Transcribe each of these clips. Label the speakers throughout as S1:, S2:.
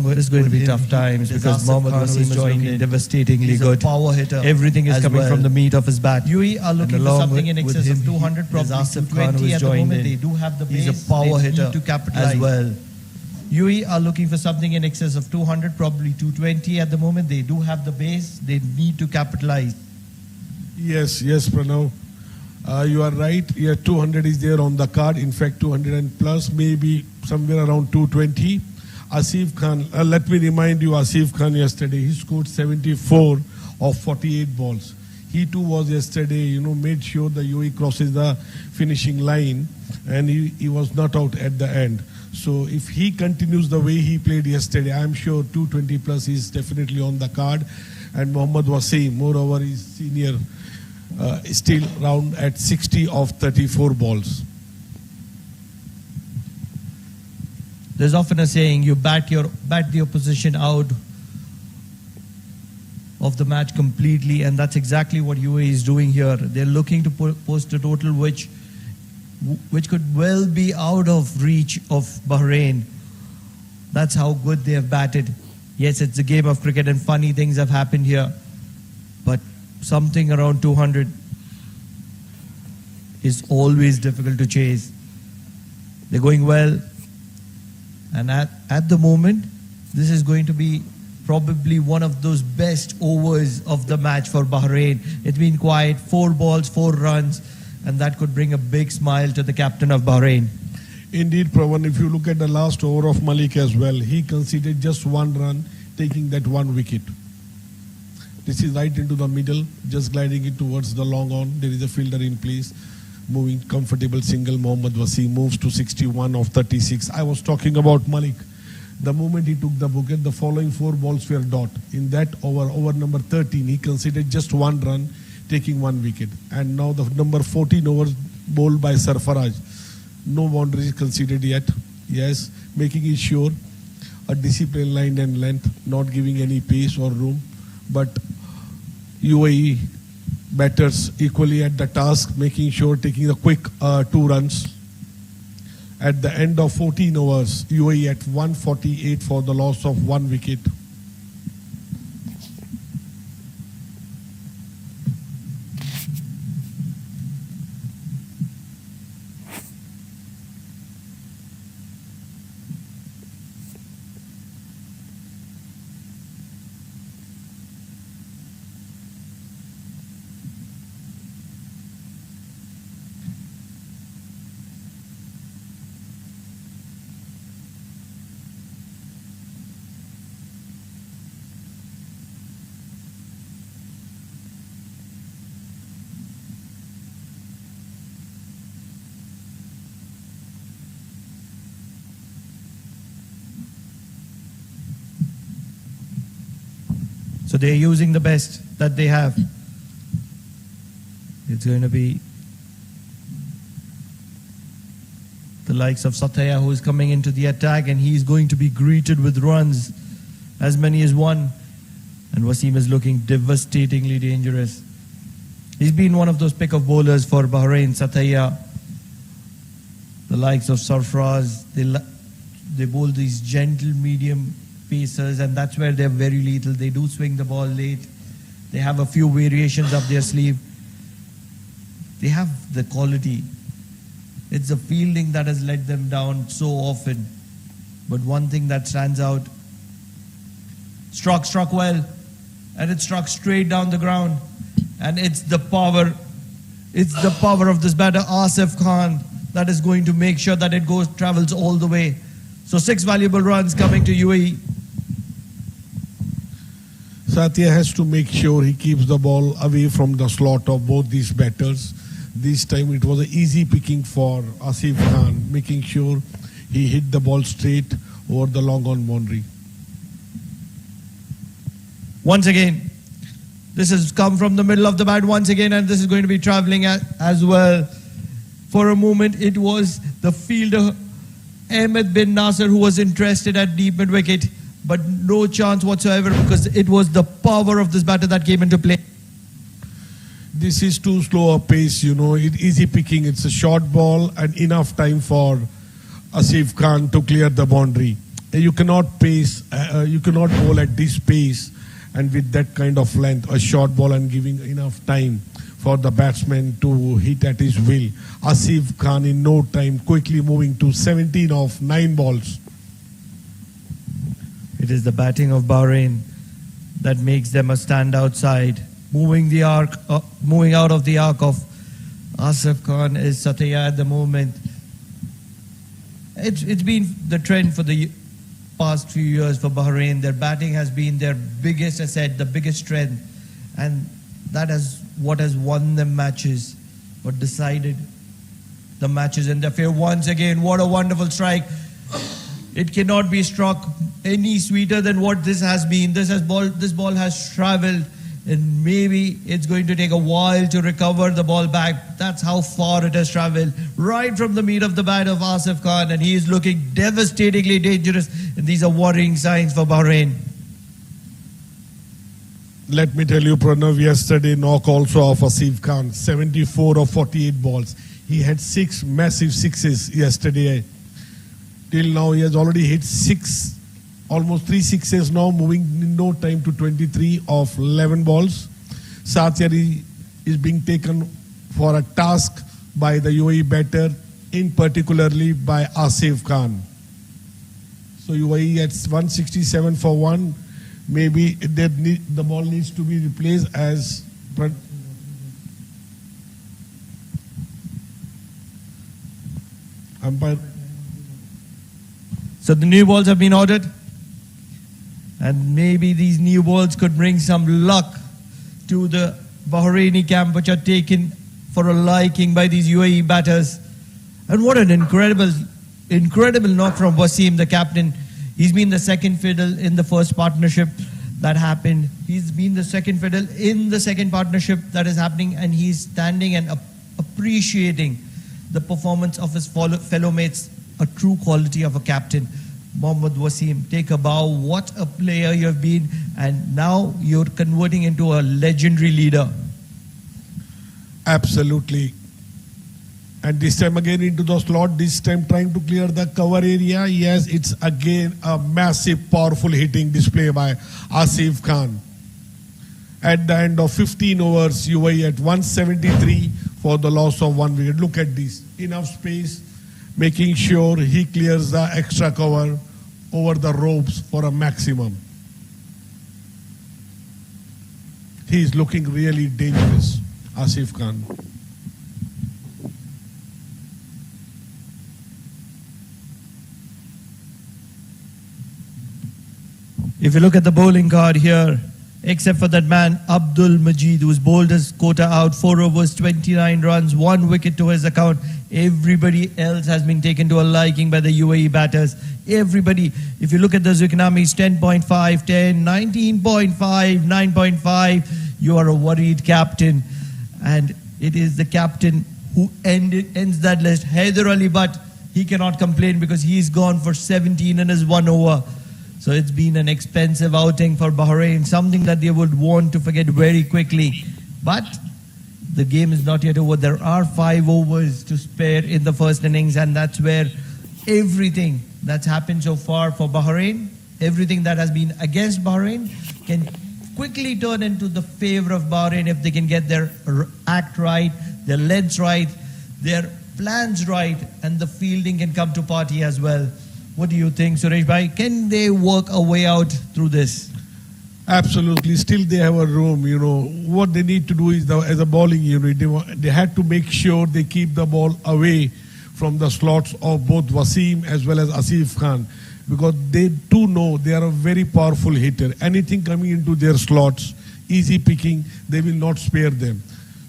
S1: It's going to be tough times because Mohammad Wasim is looking devastatingly good.
S2: Power hitter.
S1: Everything is coming from the meat of his bat.
S2: UAE are looking for something in excess of 200, probably 220 at the moment. They do have the base.
S1: He's a power hitter
S2: to capitalize
S1: as well.
S2: UAE are looking for something in excess of 200, probably 220 at the moment. They do have the base. They need to capitalize.
S3: Yes, Pranav. You are right. Yeah, 200 is there on the card. In fact, 200 and plus, maybe somewhere around 220. Asif Khan, let me remind you, Asif Khan yesterday, he scored 74 of 48 balls. He too was yesterday, made sure the UAE crosses the finishing line, and he was not out at the end. So if he continues the way he played yesterday, I am sure 220 plus is definitely on the card. And Mohammad Wasim, moreover, is senior, still round at 60 of 34 balls.
S2: There's often a saying, you bat the opposition out of the match completely, and that's exactly what UAE is doing here. They're looking to post a total which could well be out of reach of Bahrain. That's how good they have batted. Yes, it's a game of cricket and funny things have happened here, but something around 200 is always difficult to chase. They're going well, and at the moment, this is going to be probably one of those best overs of the match for Bahrain. It's been quiet, 4 balls, 4 runs, and that could bring a big smile to the captain of Bahrain.
S3: Indeed, Pravan, if you look at the last over of Malik as well, he conceded just 1 run, taking that 1 wicket. This is right into the middle, just gliding it towards the long on. There is a fielder in place, moving comfortable single. Mohammad Wasim moves to 61 of 36. I was talking about Malik. The moment he took the wicket, the following 4 balls were dot. In that over number 13, he conceded just 1 run, taking 1 wicket. And now the number 14 overs bowled by Sarfaraj. No boundaries conceded yet. Yes, making it sure a disciplined line and length, not giving any pace or room. But UAE batters equally at the task, making sure taking the quick 2 runs. At the end of 14 overs, UAE at 148 for the loss of 1 wicket.
S2: So they're using the best that they have. It's going to be the likes of Satya who is coming into the attack, and he's going to be greeted with runs, as many as 1. And Wasim is looking devastatingly dangerous. He's been one of those pick of bowlers for Bahrain. Satya, the likes of Sarfraz, they bowl these gentle medium pacers, and that's where they're very lethal. They do swing the ball late. They have a few variations up their sleeve. They have the quality. It's the fielding that has let them down so often. But one thing that stands out, struck well, and it struck straight down the ground. And it's the power of this batter, Asif Khan, that is going to make sure that it travels all the way. So 6 valuable runs coming to UAE.
S3: Satya has to make sure he keeps the ball away from the slot of both these batters. This time it was an easy picking for Asif Khan, making sure he hit the ball straight over the long on boundary.
S2: Once again, this has come from the middle of the bat once again, and this is going to be traveling as well. For a moment, it was the fielder Ahmed bin Nasser who was interested at deep mid wicket, but no chance whatsoever because it was the power of this batter that came into play.
S3: This is too slow a pace, easy picking. It's a short ball and enough time for Asif Khan to clear the boundary. You cannot pace, you cannot bowl at this pace and with that kind of length, a short ball and giving enough time for the batsman to hit at his will. Asif Khan in no time quickly moving to 17 of 9 balls.
S2: It is the batting of Bahrain that makes them a standout side. Moving out of the arc of Asif Khan is Satya at the moment. It's been the trend for the past few years for Bahrain. Their batting has been their biggest asset, the biggest strength, and that is what has won them matches or decided the matches in their favor. Once again, what a wonderful strike. It cannot be struck any sweeter than what this has been. This ball has traveled, and maybe it's going to take a while to recover the ball back. That's how far it has traveled, right from the meat of the bat of Asif Khan, and he is looking devastatingly dangerous, and these are worrying signs for Bahrain.
S3: Let me tell you, Pranav, yesterday knock also of Asif Khan, 74 of 48 balls. He had 6 massive sixes yesterday. Till now he has already hit 6, almost 3 sixes now, moving in no time to 23 of 11 balls. Satya is being taken for a task by the UAE batter, in particularly by Asif Khan. So UAE at 167 for 1. Maybe the ball needs to be replaced as umpire.
S2: So the new balls have been ordered, and maybe these new balls could bring some luck to the Bahraini camp, which are taken for a liking by these UAE batters. And what an incredible knock from Wasim, the captain. He's been the second fiddle in the first partnership that happened. He's been the second fiddle in the second partnership that is happening, and he's standing and appreciating the performance of his fellow mates, a true quality of a captain. Mohammad Wasim, take a bow. What a player you have been, and now you're converting into a legendary leader.
S3: Absolutely. And this time again into the slot, this time trying to clear the cover area. Yes, it's again a massive, powerful hitting display by Asif Khan. At the end of 15 overs, UAE at 173 for the loss of 1 wicket. Look at this. Enough space, making sure he clears the extra cover over the ropes for a maximum. He is looking really dangerous, Asif Khan.
S2: If you look at the bowling card here, except for that man, Abdul Majid, who's bowled his quota out, 4 overs, 29 runs, 1 wicket to his account. Everybody else has been taken to a liking by the UAE batters. Everybody, if you look at the Zucchinamis, 10.5, 10, 19.5, 9.5, you are a worried captain. And it is the captain who ends that list. Haider Ali, but he cannot complain because he's gone for 17 in his 1 over. So it's been an expensive outing for Bahrain, something that they would want to forget very quickly. But the game is not yet over. There are 5 overs to spare in the first innings, and that's where everything that's happened so far for Bahrain, everything that has been against Bahrain, can quickly turn into the favor of Bahrain if they can get their act right, their lengths right, their plans right, and the fielding can come to party as well. What do you think, Suresh Bhai? Can they work a way out through this?
S3: Absolutely. Still they have a room, you know. What they need to do is, as a bowling unit, they had to make sure they keep the ball away from the slots of both Wasim as well as Asif Khan. Because they too know they are a very powerful hitter. Anything coming into their slots, easy picking, they will not spare them.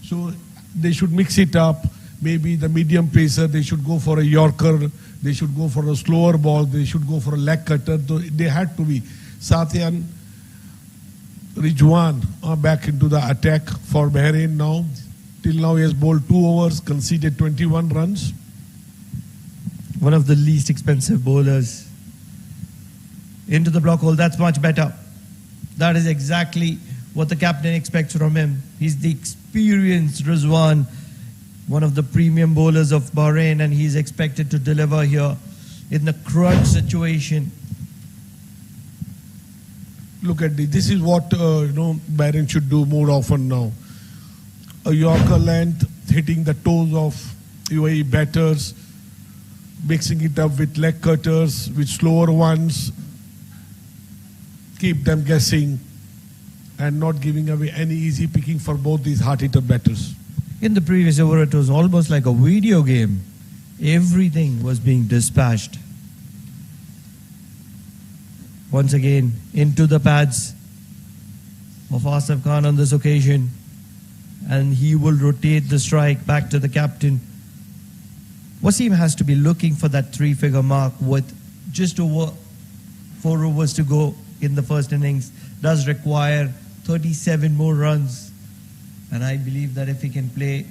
S3: So they should mix it up. Maybe the medium pacer, they should go for a Yorker. They should go for a slower ball. They should go for a leg cutter. They had to be. Satyan, Rijwan are back into the attack for Bahrain now. Till now he has bowled 2 overs, conceded 21 runs.
S2: One of the least expensive bowlers. Into the block hole, that's much better. That is exactly what the captain expects from him. He's the experienced Rizwan, one of the premium bowlers of Bahrain, and he's expected to deliver here in the crunch situation.
S3: look at this. This is what BAHRAIN should do more often now. A Yorker length hitting the toes of UAE batters, mixing it up with leg cutters, with slower ones, keep them guessing, and not giving away any easy picking for both these hard-hitter batters.
S2: In the previous over, it was almost like a video game. Everything was being dispatched. Once again, into the pads of Asif Khan on this occasion. And he will rotate the strike back to the captain. Wasim has to be looking for that three-figure mark with just over 4 overs to go in the first innings. Does require 37 more runs. And I believe that if he can play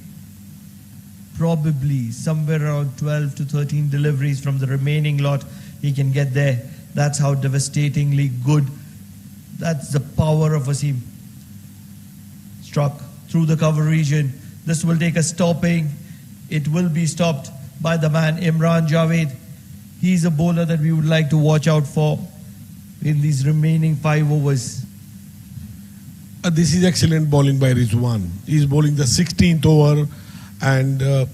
S2: probably somewhere around 12 to 13 deliveries from the remaining lot, he can get there. That's how devastatingly good. That's the power of Wasim. Struck through the cover region. This will take a stopping. It will be stopped by the man Imran Javed. He's a bowler that we would like to watch out for in these remaining 5 overs.
S3: This is excellent bowling by Rizwan. He's bowling the 16th over, and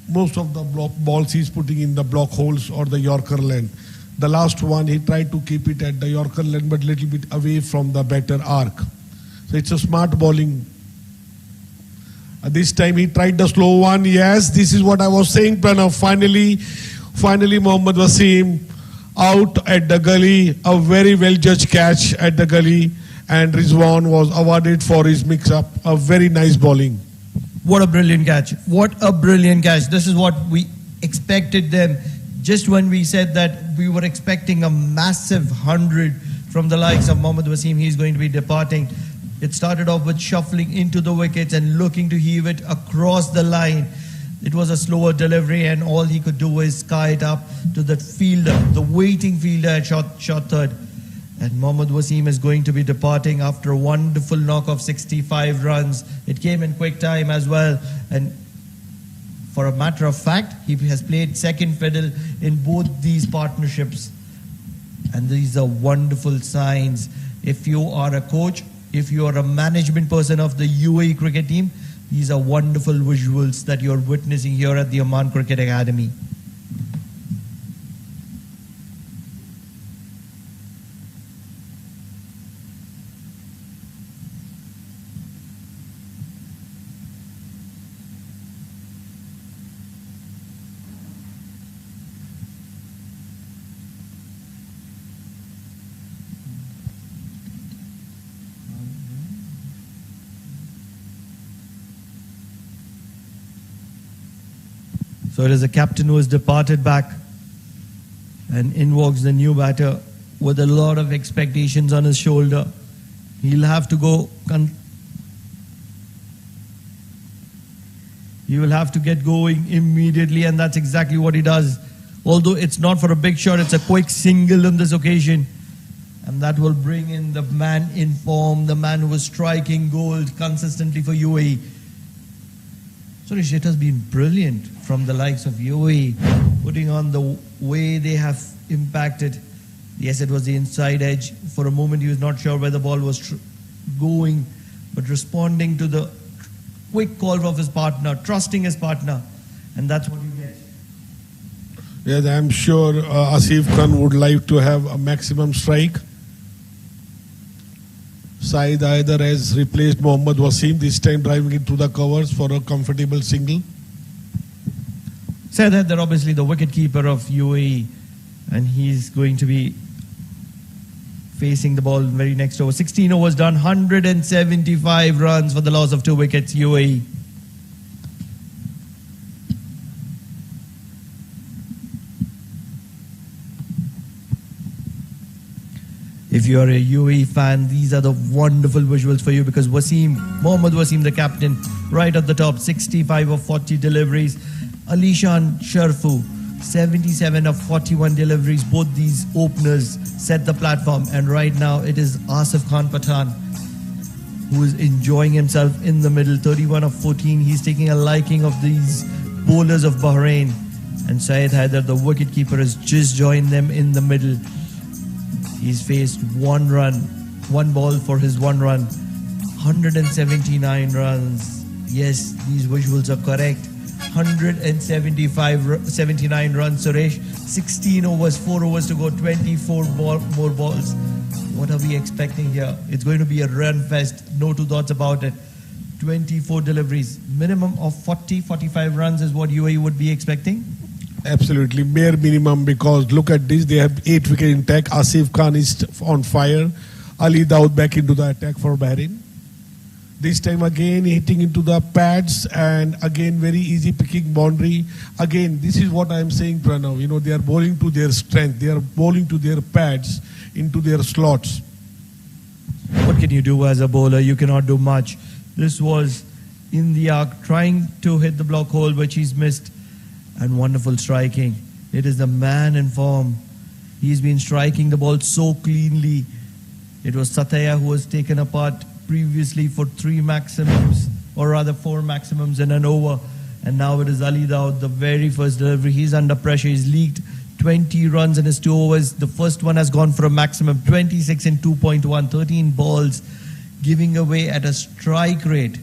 S3: most of the block balls he's putting in the block holes or the Yorker length. The last one, he tried to keep it at the Yorker length, but a little bit away from the batter arc. So it's a smart bowling. This time he tried the slow one. Yes, this is what I was saying, Pranav. Finally Mohammad Wasim out at the gully. A very well judged catch at the gully. And Rizwan was awarded for his mix-up. A very nice bowling.
S2: What a brilliant catch. What a brilliant catch. This is what we expected them. Just when we said that we were expecting a massive 100 from the likes of Mohammad Wasim, he's going to be departing. It started off with shuffling into the wickets and looking to heave it across the line. It was a slower delivery, and all he could do was sky it up to the fielder, the waiting fielder at shot third. And Mohammad Wasim is going to be departing after a wonderful knock of 65 runs. It came in quick time as well. And for a matter of fact, he has played second fiddle in both these partnerships. And these are wonderful signs. If you are a coach, if you are a management person of the UAE cricket team, these are wonderful visuals that you're witnessing here at the Oman Cricket Academy. So it is the captain who has departed back, and in walks the new batter with a lot of expectations on his shoulder. He'll have to go. He will have to get going immediately, and that's exactly what he does. Although it's not for a big shot, it's a quick single on this occasion. And that will bring in the man in form, the man who was striking gold consistently for UAE. Suresh, it has been brilliant from the likes of UAE, putting on the way they have impacted. Yes, it was the inside edge. For a moment, he was not sure where the ball was going, but responding to the quick call of his partner, trusting his partner, and that's what you get.
S3: Yes, I'm sure Asif Khan would like to have a maximum strike. Saeed Haider has replaced Mohammad Wasim, this time driving it through the covers for a comfortable single.
S2: Saeed Haider, obviously the wicketkeeper of UAE, and he's going to be facing the ball very next over. 16 overs done, 175 runs for the loss of 2 wickets, UAE. If you are a UAE fan, these are the wonderful visuals for you, because Mohammad Wasim, the captain, right at the top, 65 of 40 deliveries. Alishan Sharfu, 77 of 41 deliveries. Both these openers set the platform, and right now it is Asif Khan Pathan who is enjoying himself in the middle, 31 of 14. He's taking a liking of these bowlers of Bahrain, and Saeed Haider, the wicketkeeper, has just joined them in the middle. He's faced 1 run 1 ball for his 1 run. 179 runs. Yes, these visuals are correct. 79 runs, Suresh. 16 overs, 4 overs to go, 24 more balls. What are we expecting here? It's going to be a run fest, no two thoughts about it. 24 deliveries. Minimum of 40-45 runs is what UAE would be expecting?
S3: Absolutely, bare minimum, because look at this, they have 8 wicket intact. Asif Khan is on fire. Ali Daud back into the attack for Bahrain. This time again hitting into the pads and again very easy picking boundary. Again, this is what I am saying, Pranav. You know, they are bowling to their strength. They are bowling to their pads, into their slots.
S2: What can you do as a bowler? You cannot do much. This was in the arc, trying to hit the block hole, which he's missed. And wonderful striking. It is the man in form. He's been striking the ball so cleanly. It was Satya who was taken apart previously for 3 maximums, or rather 4 maximums in an over. And now it is Ali Daud, the very first delivery. He's under pressure. He's leaked 20 runs in his 2 overs. The first one has gone for a maximum 26 in 2.1, 13 balls, giving away at a strike rate,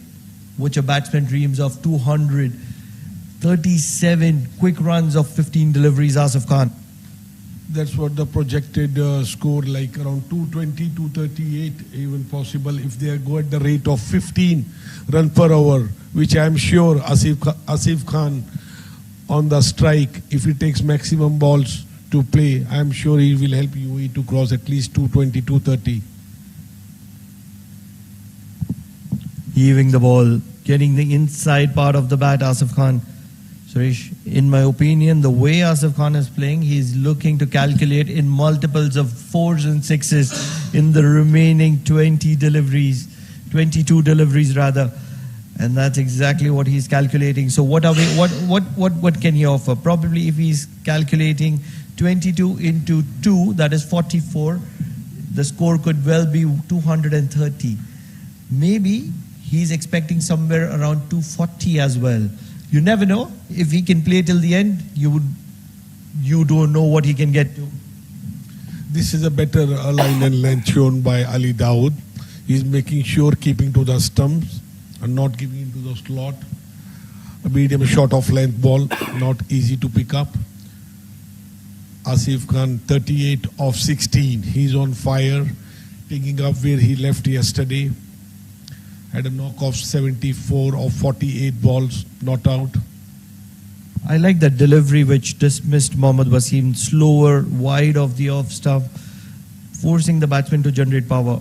S2: which a batsman dreams of, 200. 37 quick runs of 15 deliveries, Asif Khan.
S3: That's what the projected score, like around 220, 238 even possible if they go at the rate of 15 run per hour, which I am sure Asif Khan on the strike, if he takes maximum balls to play, I am sure he will help UAE to cross at least 220, 230.
S2: Heaving the ball, getting the inside part of the bat, Asif Khan. Suresh, in my opinion, the way Asif Khan is playing, he's looking to calculate in multiples of 4s and 6s in the remaining 22 deliveries rather. And that's exactly what he's calculating. So what can he offer? Probably if he's calculating 22 into 2, that is 44, the score could well be 230. Maybe he's expecting somewhere around 240 as well. You never know. If he can play till the end, you don't know what he can get to.
S3: This is a better line and length shown by Ali Daud. He's making sure keeping to the stumps and not giving into the slot. A medium short of length ball, not easy to pick up. Asif Khan 38 of 16. He's on fire, picking up where he left yesterday. Had a knock of 74 of 48 balls, not out.
S2: I like that delivery which dismissed Mohammad Wasim, slower, wide of the off stump, forcing the batsman to generate power.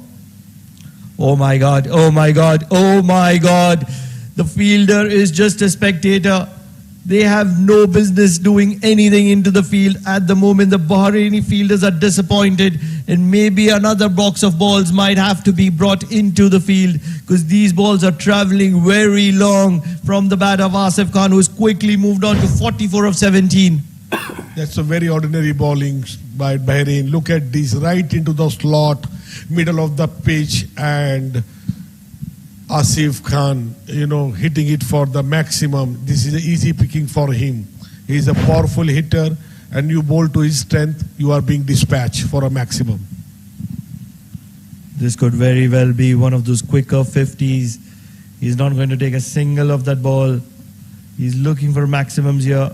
S2: Oh my God, oh my God, oh my God. The fielder is just a spectator. They have no business doing anything into the field at the moment. The Bahraini fielders are disappointed, and maybe another box of balls might have to be brought into the field because these balls are traveling very long from the bat of Asif Khan, who's quickly moved on to 44 of 17.
S3: That's a very ordinary bowling by Bahrain. Look at this, right into the slot, middle of the pitch, and Asif Khan, hitting it for the maximum. This is an easy picking for him. He's a powerful hitter, and you bowl to his strength, you are being dispatched for a maximum.
S2: This could very well be one of those quicker 50s. He's not going to take a single of that ball. He's looking for maximums here.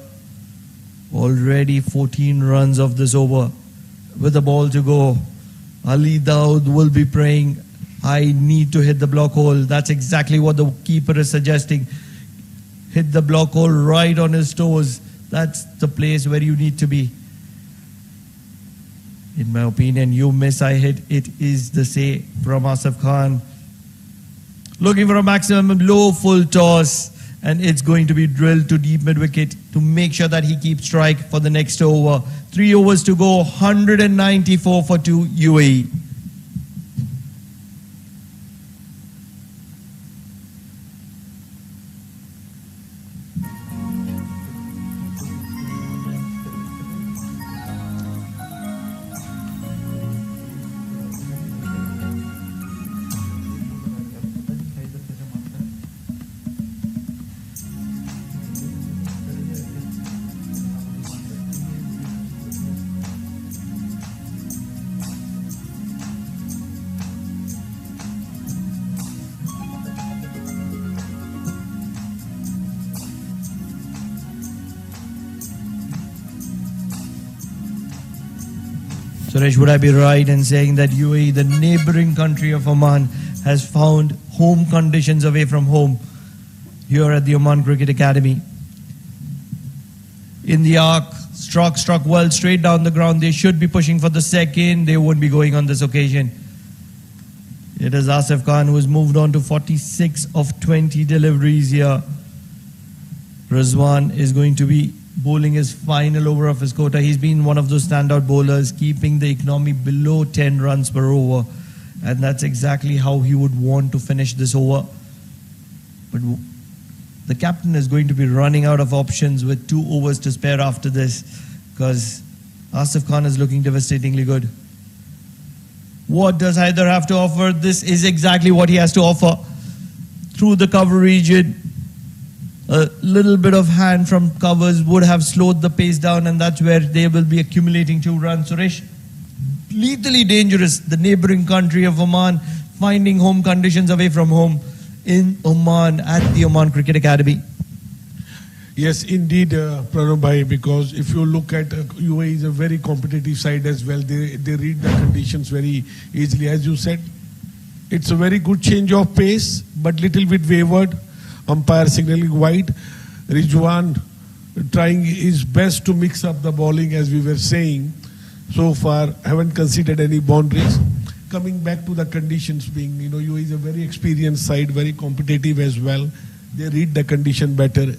S2: Already 14 runs of this over with the ball to go. Ali Daud will be praying, I need to hit the block hole. That's exactly what the keeper is suggesting. Hit the block hole right on his toes. That's the place where you need to be. In my opinion, you miss, I hit. It is the say from Asif Khan. Looking for a maximum low full toss. And it's going to be drilled to deep mid wicket to make sure that he keeps strike for the next over. 3 overs to go, 194 for 2 UAE. Suresh, would I be right in saying that UAE, the neighboring country of Oman, has found home conditions away from home here at the Oman Cricket Academy? In the arc, struck well straight down the ground. They should be pushing for the second. They won't be going on this occasion. It is Asif Khan who has moved on to 46 of 20 deliveries here. Rizwan is going to be bowling his final over of his quota. He's been one of those standout bowlers, keeping the economy below 10 runs per over. And that's exactly how he would want to finish this over. But the captain is going to be running out of options with 2 overs to spare after this, because Asif Khan is looking devastatingly good. What does Haider have to offer? This is exactly what he has to offer. Through the cover region, a little bit of hand from covers would have slowed the pace down, and that's where they will be accumulating 2 runs. Suresh, lethally dangerous. The neighboring country of Oman finding home conditions away from home in Oman at the Oman Cricket Academy.
S3: Yes, indeed, Pranav bhai, because if you look at UAE is a very competitive side as well. They read the conditions very easily. As you said, it's a very good change of pace, but little bit wavered. Umpire signaling wide. Rizwan trying his best to mix up the bowling, as we were saying. So far, haven't conceded any boundaries. Coming back to the conditions being, UAE is a very experienced side, very competitive as well. They read the condition better.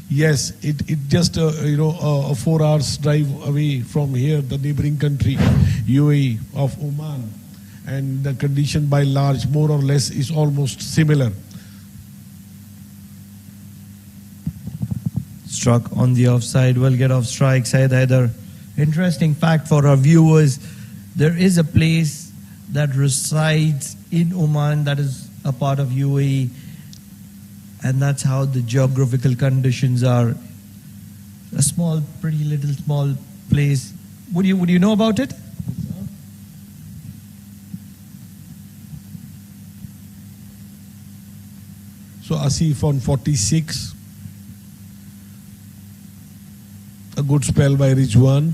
S3: Yes, it just a 4 hours drive away from here, the neighboring country, UAE of Oman, and the condition by large, more or less, is almost similar.
S2: Struck on the offside, will get off strike. Syed Haider. Interesting fact for our viewers, there is a place that resides in Oman that is a part of UAE, and that's how the geographical conditions are. A small, pretty little small place. Would you know about it?
S3: So Asif on 46. A good spell by Rizwan.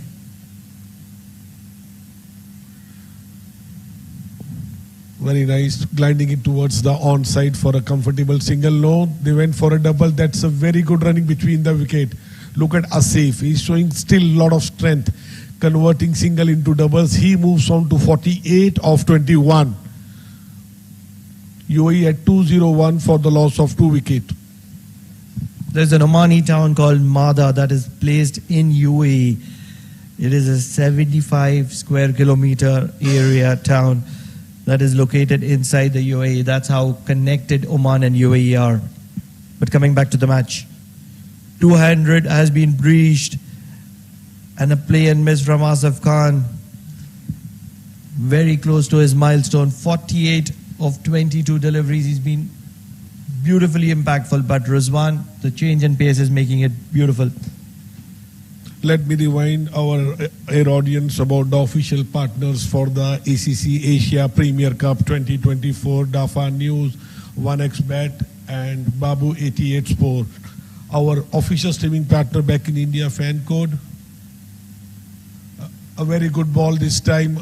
S3: Very nice, gliding it towards the onside for a comfortable single. No, they went for a double. That's a very good running between the wicket. Look at Asif. He's showing still a lot of strength, converting single into doubles. He moves on to 48 of 21. UAE at 201 for the loss of 2 wickets.
S2: There's an Omani town called Mada that is placed in UAE. It is a 75 square kilometer area town that is located inside the UAE. That's how connected Oman and UAE are. But coming back to the match, 200 has been breached, and a play and miss from Asif Khan. Very close to his milestone, 48 of 22 deliveries. He's been beautifully impactful, but Rizwan, the change in pace is making it beautiful.
S3: Let me remind our air audience about the official partners for the ACC Asia Premier Cup 2024, Dafa News, 1xBet and Babu 88 Sport. Our official streaming partner back in India, Fan Code. A very good ball this time,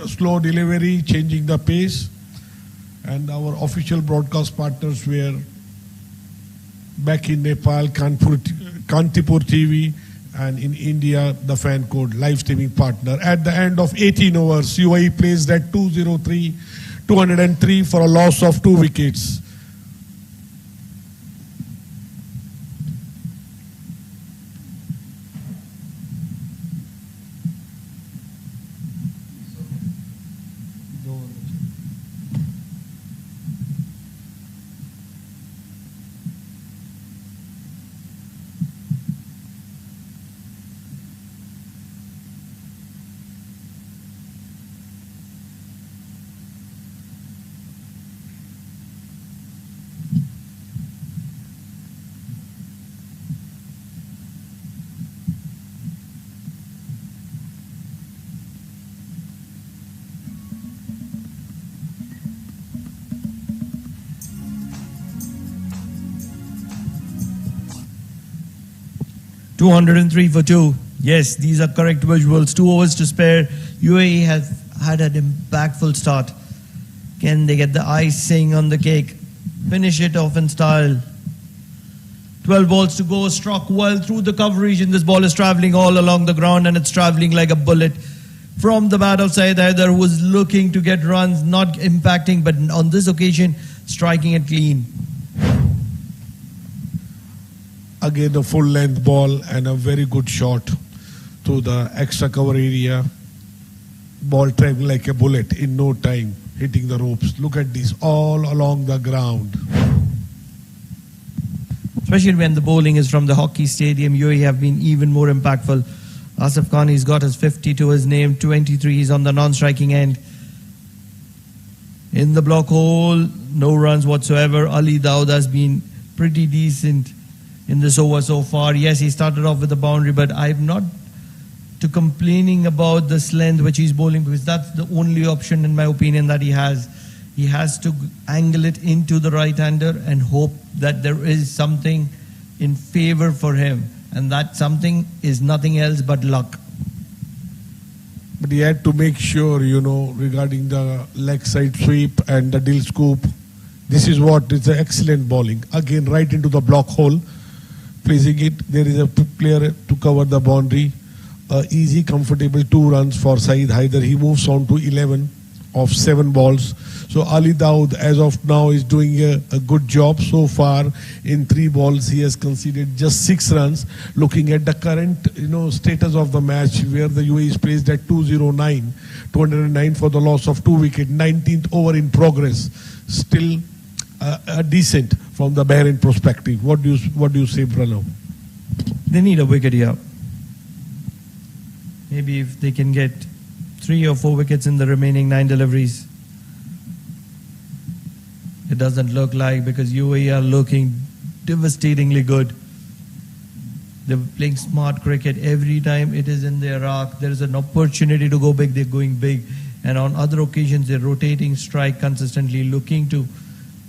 S3: slow delivery, changing the pace. And our official broadcast partners were back in Nepal, Kantipur TV, and in India, the Fan Code live streaming partner. At the end of 18 overs, UAE placed at 203 for a loss of 2 wickets. $203 for 2. Yes, these are correct visuals. 2 overs to spare.
S2: UAE has had an impactful start. Can they get the icing on the cake? Finish it off in style. 12 balls to go, struck well through the coverage, and this ball is travelling all along the ground, and it's travelling like a bullet from the bat of Syed Haider, who was looking to get runs, not impacting, but on this occasion, striking it clean.
S3: Again, a full length ball and a very good shot to the extra cover area. Ball traveling like a bullet in no time, hitting the ropes. Look at this, all along the ground.
S2: Especially when the bowling is from the hockey stadium, UAE have been even more impactful. Asif Khan, he's got his 50 to his name, 23, he's on the non-striking end. In the block hole, no runs whatsoever. Ali Daud has been pretty decent in this over so far. Yes, he started off with a boundary, but I'm not to complaining about this length which he's bowling, because that's the only option in my opinion that he has. He has to angle it into the right-hander and hope that there is something in favor for him. And that something is nothing else but luck.
S3: But he had to make sure, you know, regarding the leg side sweep and the dill scoop. This is what is excellent bowling. Again, right into the block hole. Placing it, there is a player to cover the boundary. Easy, comfortable 2 runs for Syed Haider. He moves on to 11 of 7 balls. So Ali Daud, as of now, is doing a good job so far. In 3 balls, he has conceded just 6 runs. Looking at the current, status of the match, where the UAE is placed at 209 for the loss of 2 wickets. 19th over in progress. Still decent from the Bahrain perspective. What do you say, Pranav?
S2: They need a wicket here. Maybe if they can get 3 or 4 wickets in the remaining 9 deliveries. It doesn't look like, because UAE are looking devastatingly good. They're playing smart cricket. Every time it is in their arc, there is an opportunity to go big, they're going big. And on other occasions, they're rotating strike consistently, looking to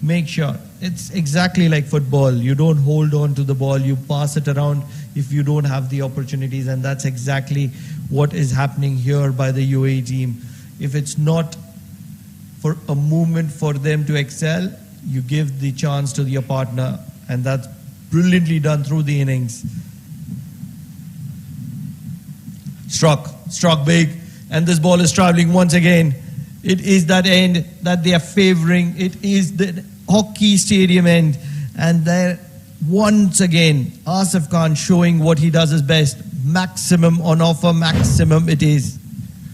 S2: make sure. It's exactly like football. You don't hold on to the ball, you pass it around if you don't have the opportunities. And that's exactly what is happening here by the UAE team. If it's not for a moment for them to excel, you give the chance to your partner, and that's brilliantly done through the innings. Struck big, and this ball is traveling once again. It is that end that they are favoring. It is the hockey stadium end, and there once again Asif Khan showing what he does his best. Maximum on offer, maximum it is.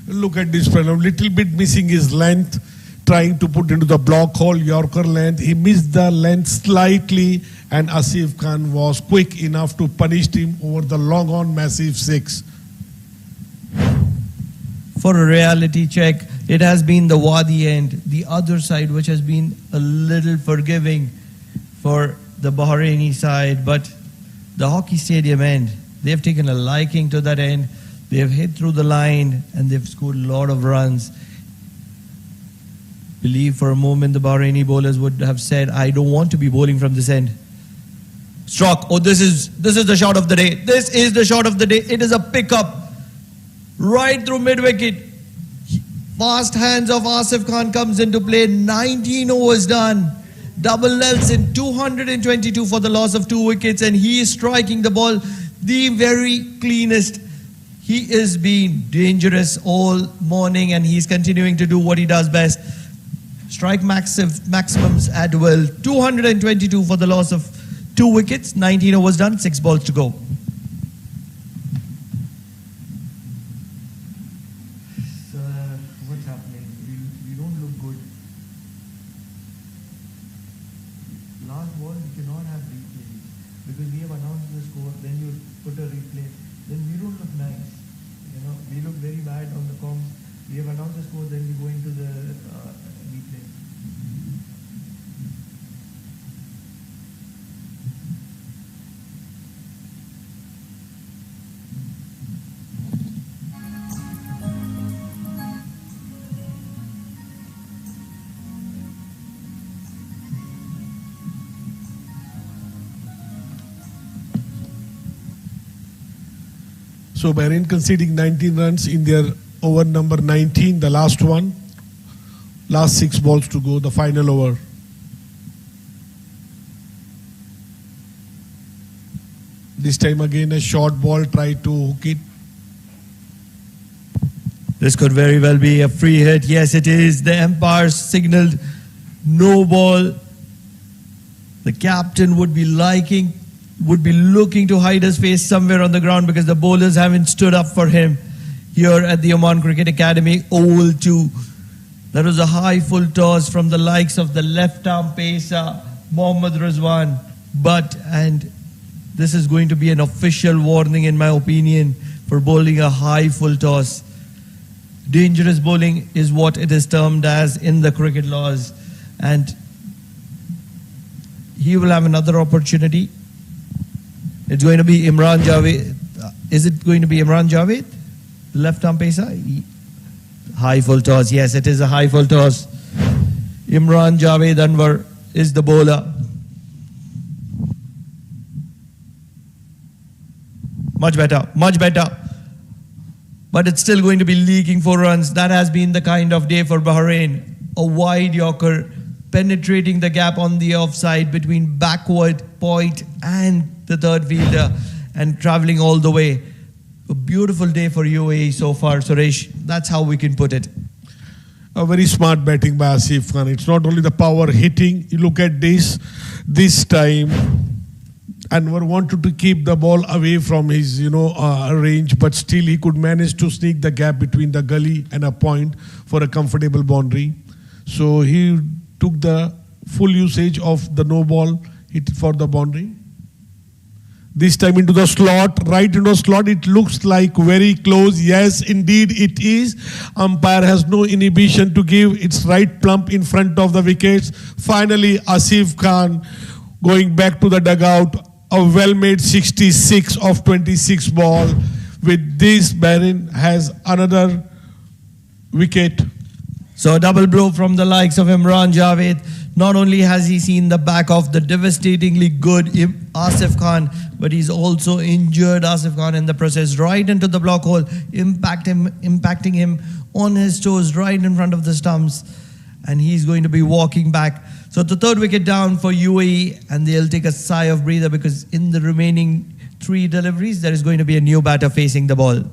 S3: Look at this fellow, little bit missing his length, trying to put into the block hole, Yorker length. He missed the length slightly, and Asif Khan was quick enough to punish him over the long on massive 6.
S2: For a reality check, it has been the Wadi end, the other side, which has been a little forgiving for the Bahraini side, but the hockey stadium end, they've taken a liking to that end. They've hit through the line and they've scored a lot of runs. Believe for a moment the Bahraini bowlers would have said, I don't want to be bowling from this end. Struck. Oh, this is the shot of the day. This is the shot of the day. It is a pickup right through mid-wicket. Fast hands of Asif Khan comes into play. 19 overs done. Double Nelson, 222 for the loss of 2 wickets, and he is striking the ball the very cleanest. He is being dangerous all morning, and he's continuing to do what he does best. Strike maximums at will. 222 for the loss of 2 wickets. 19 overs done, 6 balls to go. Sir, what's happening? You don't look good. Last ball, we cannot have replay, because we have announced the score, then you put a replay, then we don't look nice. We look very bad on the comms. We have announced the score, then we go into the replay.
S3: So Bahrain conceding 19 runs in their over number 19, the last one. Last 6 balls to go, the final over. This time again a short ball, try to hook it.
S2: This could very well be a free hit. Yes, it is. The umpire signaled no ball. The captain would be looking to hide his face somewhere on the ground because the bowlers haven't stood up for him here at the Oman Cricket Academy. 0-2. That was a high full toss from the likes of the left-arm pacer, Mohammad Rizwan. And this is going to be an official warning, in my opinion, for bowling a high full toss. Dangerous bowling is what it is termed as in the cricket laws. And he will have another opportunity. It's going to be Imran Javed. Is it going to be Imran Javed? The left-arm pacer? High full toss. Yes, it is a high full toss. Imran Javed Anwar is the bowler. Much better, much better. But it's still going to be leaking 4 runs. That has been the kind of day for Bahrain. A wide Yorker penetrating the gap on the offside between backward point and the third fielder and traveling all the way. A beautiful day for UAE so far, Suresh. That's how we can put it.
S3: A very smart batting by Asif Khan. It's not only the power hitting. You look at this time, Anwar wanted to keep the ball away from his, range, but still he could manage to sneak the gap between the gully and a point for a comfortable boundary. So he took the full usage of the no ball hit for the boundary. This time into the slot, right into the slot. It looks like very close. Yes, indeed it is. Umpire has no inhibition to give. It's right plump in front of the wickets. Finally, Asif Khan going back to the dugout. A well-made 66 of 26 ball. With this, Bahrain has another wicket.
S2: So a double blow from the likes of Imran Javed. Not only has he seen the back of the devastatingly good Asif Khan, but he's also injured Asif Khan in the process, right into the block hole, impacting him on his toes right in front of the stumps. And he's going to be walking back. So the third wicket down for UAE, and they'll take a sigh of breather because in the remaining 3 deliveries, there is going to be a new batter facing the ball.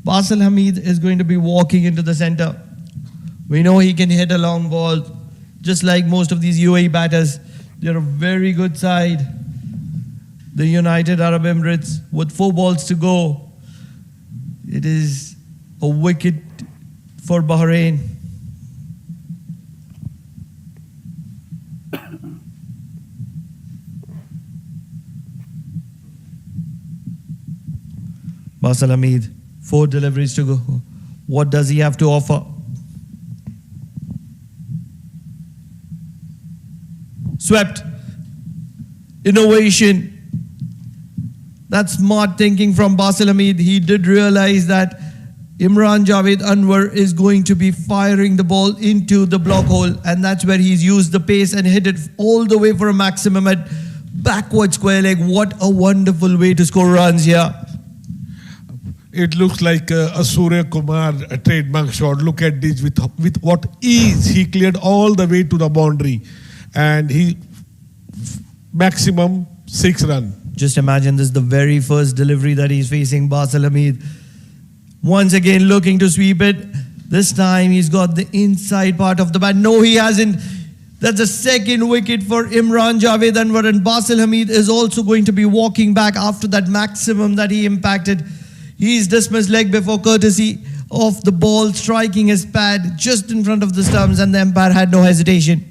S2: Basil Hamid is going to be walking into the center. We know he can hit a long ball, just like most of these UAE batters. They're a very good side. The United Arab Emirates with 4 balls to go. It is a wicket for Bahrain. Basil Hamid, 4 deliveries to go. What does he have to offer? Swept. Innovation. That's smart thinking from Basil Hamid. He did realize that Imran Javed Anwar is going to be firing the ball into the block hole, and that's where he's used the pace and hit it all the way for a maximum at backward square leg. What a wonderful way to score runs here.
S3: It looks like a Surya Kumar a trademark shot. Look at this, with what ease he cleared all the way to the boundary, and he maximum 6 runs.
S2: Just imagine this, the very first delivery that he's facing, Basil Hamid. Once again looking to sweep it. This time he's got the inside part of the bat. No, he hasn't. That's the second wicket for Imran Javed Anwar, and Basil Hamid is also going to be walking back after that maximum that he impacted. He's dismissed leg before courtesy of the ball striking his pad just in front of the stumps, and the umpire had no hesitation.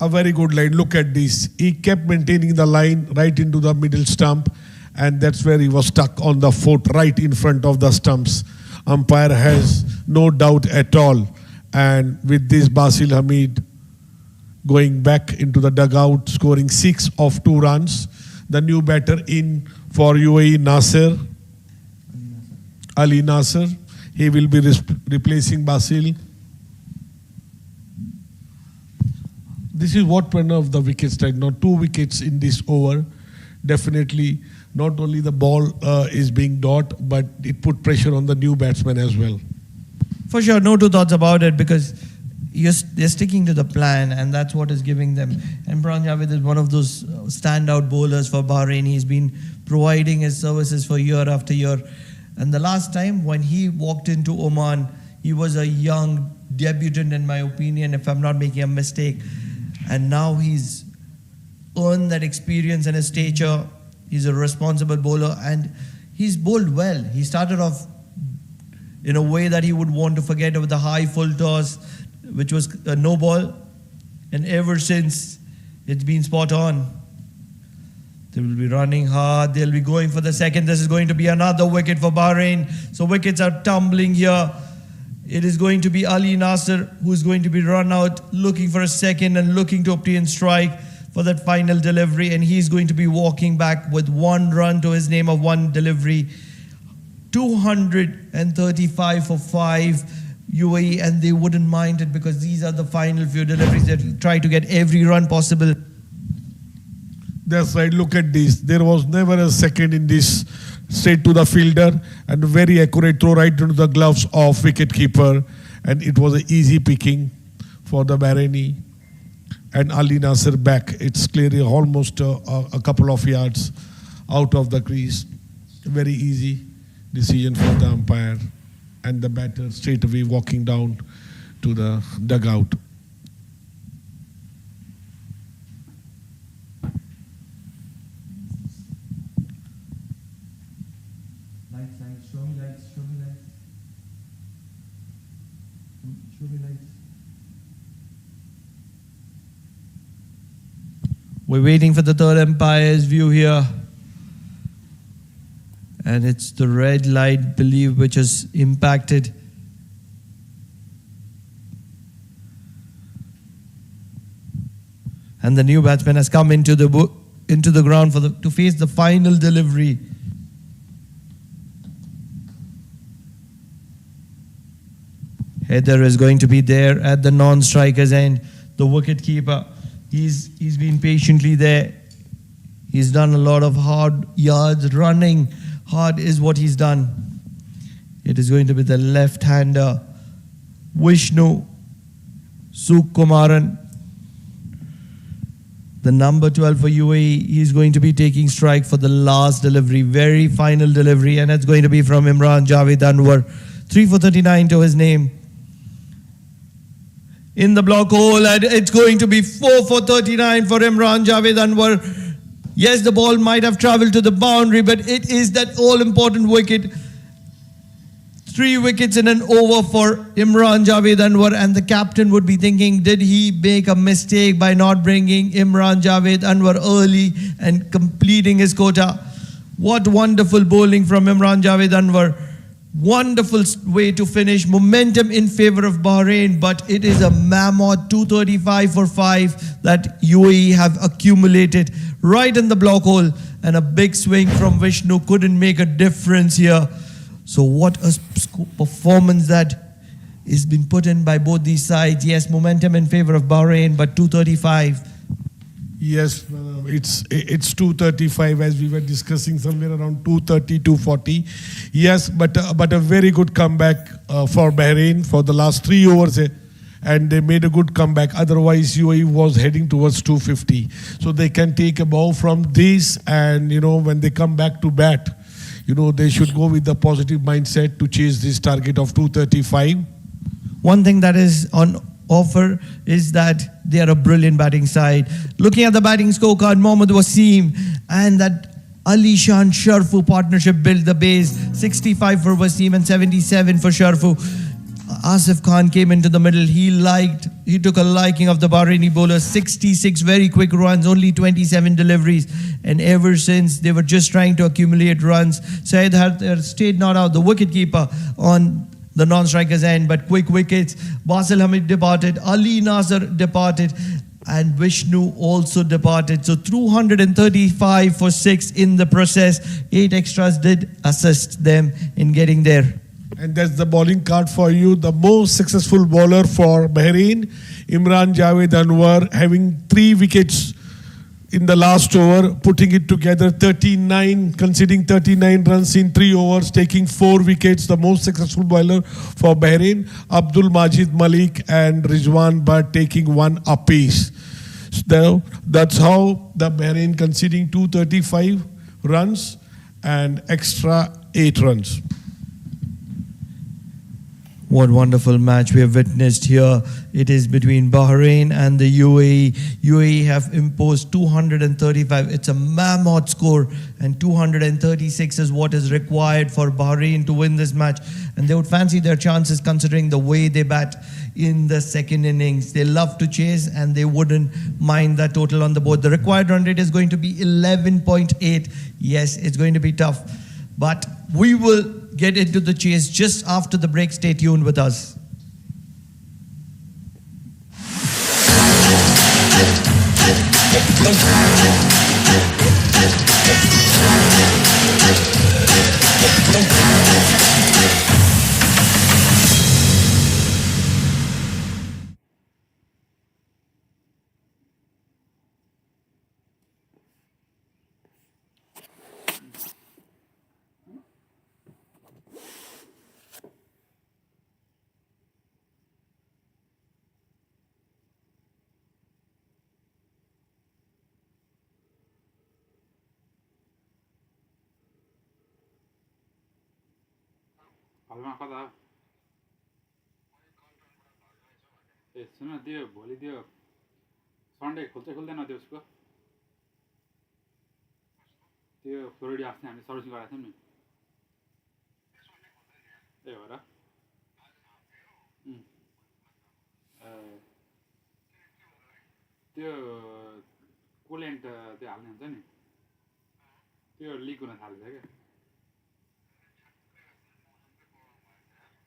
S3: A very good line. Look at this. He kept maintaining the line right into the middle stump, and that's where he was stuck on the foot right in front of the stumps. Umpire has no doubt at all. And with this, Basil Hamid going back into the dugout, scoring 6 of 2 runs. the new batter in for UAE, Ali Nasser. He will be replacing Basil. This is what one of the wickets right now. 2 wickets in this over. Definitely, not only the ball is being dot, but it put pressure on the new batsman as well.
S2: For sure, no two thoughts about it, because they're sticking to the plan, and that's what is giving them. And Imran Javed is one of those standout bowlers for Bahrain. He's been providing his services for year after year. And the last time when he walked into Oman, he was a young debutant, in my opinion, if I'm not making a mistake. And now he's earned that experience and his stature. He's a responsible bowler, and he's bowled well. He started off in a way that he would want to forget, with the high full toss, which was a no ball. And ever since, it's been spot on. They will be running hard. They'll be going for the second. This is going to be another wicket for Bahrain. So wickets are tumbling here. It is going to be Ali Nasser who's going to be run out, looking for a second and looking to obtain strike for that final delivery. And he's going to be walking back with 1 run to his name of 1 delivery. 235 for 5 UAE, and they wouldn't mind it, because these are the final few deliveries that try to get every run possible.
S3: That's right, look at this. There was never a second in this. Straight to the fielder, and very accurate throw right into the gloves of wicketkeeper, and it was an easy picking for the Bahraini. And Ali Nasser back. It's clearly almost a couple of yards out of the crease. Very easy decision for the umpire, and the batter straight away walking down to the dugout.
S2: We're waiting for the third umpire's view here. And it's the red light, believe, which has impacted. And the new batsman has come into the ground to face the final delivery. Heather is going to be there at the non-striker's end. The wicket-keeper, he's been patiently there. He's done a lot of hard yards. Running hard is what he's done. It is going to be the left-hander, Vishnu Sukumaran. The number 12 for UAE, he's going to be taking strike for the last delivery, very final delivery, and it's going to be from Imran Javed Anwar. 3 for 39 to his name. In the block hole, and it's going to be 4 for 39 for Imran Javed Anwar. Yes, the ball might have travelled to the boundary, but it is that all-important wicket. 3 wickets in an over for Imran Javed Anwar, and the captain would be thinking, did he make a mistake by not bringing Imran Javed Anwar early and completing his quota? What wonderful bowling from Imran Javed Anwar. Wonderful way to finish. Momentum in favour of Bahrain, but it is a mammoth 235 for 5 that UAE have accumulated right in the block hole, and a big swing from Vishnu couldn't make a difference here. So what a performance that is been put in by both these sides. Yes, momentum in favour of Bahrain, but 235.
S3: Yes, it's 235, as we were discussing, somewhere around 230, 240. Yes, but a very good comeback for Bahrain for the last 3 overs, and they made a good comeback. Otherwise, UAE was heading towards 250. So they can take a ball from this, and when they come back to bat, they should go with the positive mindset to chase this target of 235.
S2: One thing that is on offer is that they are a brilliant batting side. Looking at the batting scorecard, Mohammad Wasim and that Ali Shan Sharfu partnership built the base. 65 for Wasim and 77 for Sharfu. Asif Khan came into the middle. He took a liking of the Bahraini bowlers. 66 very quick runs, only 27 deliveries. And ever since, they were just trying to accumulate runs. Syed Harthar stayed not out, the wicketkeeper on the non-striker's end, but quick wickets. Basil Hamid departed, Ali Nasser departed. and Vishnu also departed. So 235 for 6 in the process. 8 extras did assist them in getting there.
S3: And that's the bowling card for you. The most successful bowler for Bahrain, Imran Javed Anwar, having 3 wickets in the last over, putting it together 39, conceding 39 runs in 3 overs, taking 4 wickets. The most successful bowler for Bahrain, Abdul Majid Malik and Rizwan Butt taking 1 apiece. So that's how the Bahrain conceding 235 runs and extra 8 runs.
S2: What wonderful match we have witnessed here. It is between Bahrain and the UAE. UAE have imposed 235. It's a mammoth score, and 236 is what is required for Bahrain to win this match. And they would fancy their chances considering the way they bat in the second innings. They love to chase and they wouldn't mind that total on the board. The required run rate is going to be 11.8. Yes, it's going to be tough, but we will get into the chase just after the break. Stay tuned with us.
S4: हलमा कता ए सुन त्यो भोलि त्यो Sunday खोल्छ खोल्दैन त्यो उसको त्यो Florida अस्ति हामीले सर्भिसिङ गराएको थियौँ नि ए हो र त्यो कुलेन्ट त्यो हाल्ने हुन्छ नि त्यो लिक हुन थालेछ क्या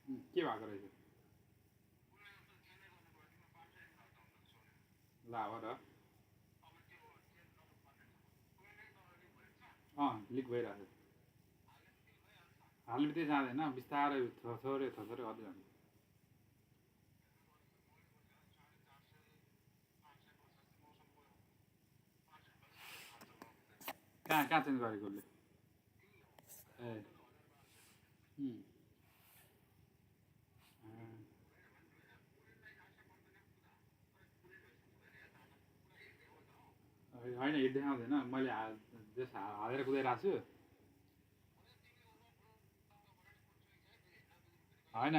S4: के भएको रहेछ ला हो र लिक भइरहेको छ हाल्नु त्यही जाँदैन बिस्तारै थोरै थोरै गर्दै जान्छ कहाँ चेन्ज गरेको उसले ए होइन हिट देखाउँदैन मैले हालेर कुदाइरहेको छु होइन